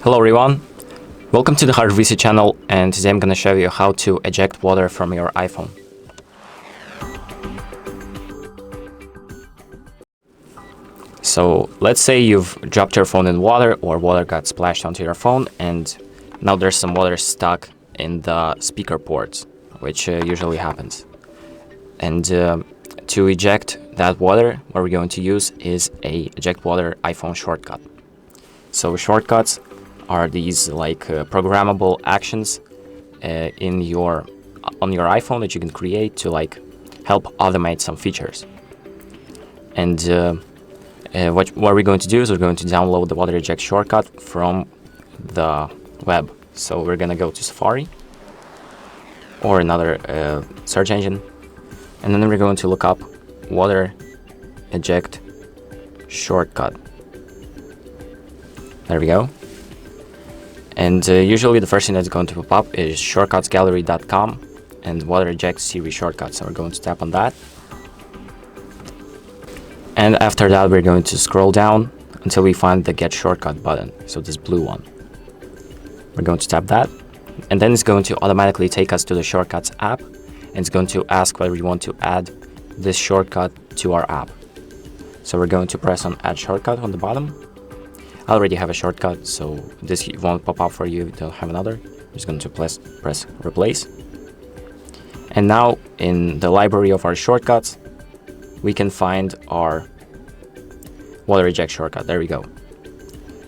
Hello everyone, welcome to the HardReset channel, and today I'm going to show you how to eject water from your iPhone. So let's say you've dropped your phone in water, or water got splashed onto your phone, and now there's some water stuck in the speaker ports, which usually happens. And to eject that water, what we're going to use is a Eject Water iPhone shortcut. So shortcuts are these programmable actions on your iPhone that you can create to help automate some features. And what we're going to do is we're going to download the water eject shortcut from the web. So we're going to go to Safari or another search engine, and then we're going to look up water eject shortcut. There we go. And usually the first thing that's going to pop up is shortcutsgallery.com and water eject series shortcuts. So we're going to tap on that. And after that, we're going to scroll down until we find the get shortcut button. So this blue one. We're going to tap that. And then it's going to automatically take us to the Shortcuts app. And it's going to ask whether we want to add this shortcut to our app. So we're going to press on add shortcut on the bottom. I already have a shortcut, so this won't pop up for you if you don't have another. I'm just going to press replace. And now in the library of our shortcuts, we can find our water eject shortcut. There we go.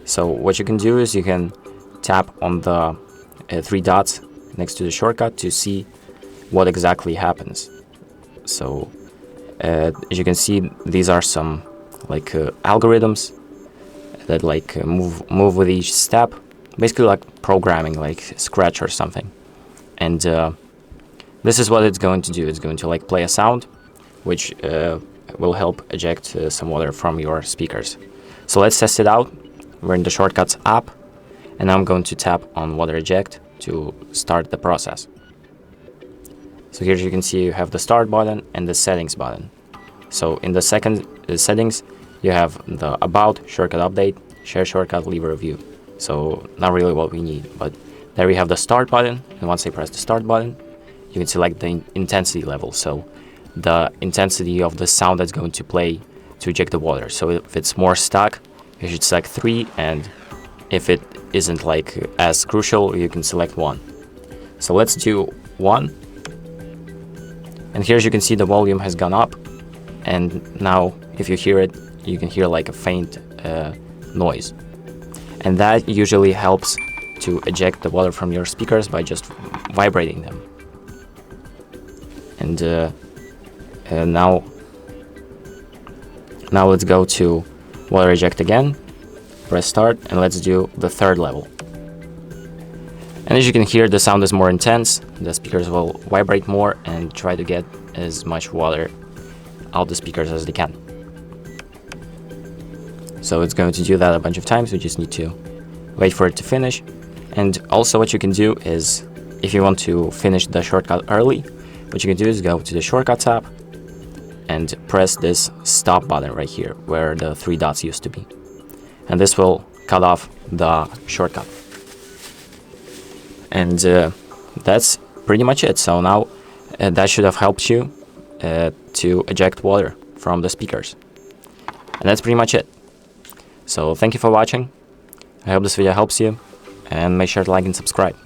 So what you can do is you can tap on the three dots next to the shortcut to see what exactly happens. So as you can see, these are some algorithms that move with each step, basically like programming, like Scratch or something. And this is what it's going to do. It's going to play a sound, which will help eject some water from your speakers. So let's test it out. We're in the Shortcuts app, and I'm going to tap on water eject to start the process. So here you can see you have the start button and the settings button. So in the settings, you have the about, shortcut update, share shortcut, leave a review. So not really what we need, but there we have the start button. And once I press the start button, you can select the intensity level. So the intensity of the sound that's going to play to eject the water. So if it's more stuck, you should select 3, and if it isn't as crucial, you can select 1. So let's do 1. And here you can see the volume has gone up, and now if you hear it, you can hear a faint noise. And that usually helps to eject the water from your speakers by just vibrating them. And now let's go to water eject again, press start, and let's do the third level. And as you can hear, the sound is more intense, the speakers will vibrate more and try to get as much water out the speakers as they can. So it's going to do that a bunch of times. We just need to wait for it to finish. And also what you can do is, if you want to finish the shortcut early, what you can do is go to the Shortcuts app and press this stop button right here where the 3 dots used to be. And this will cut off the shortcut. And that's pretty much it. So now that should have helped you to eject water from the speakers. And that's pretty much it. So thank you for watching. I hope this video helps you, and make sure to like and subscribe.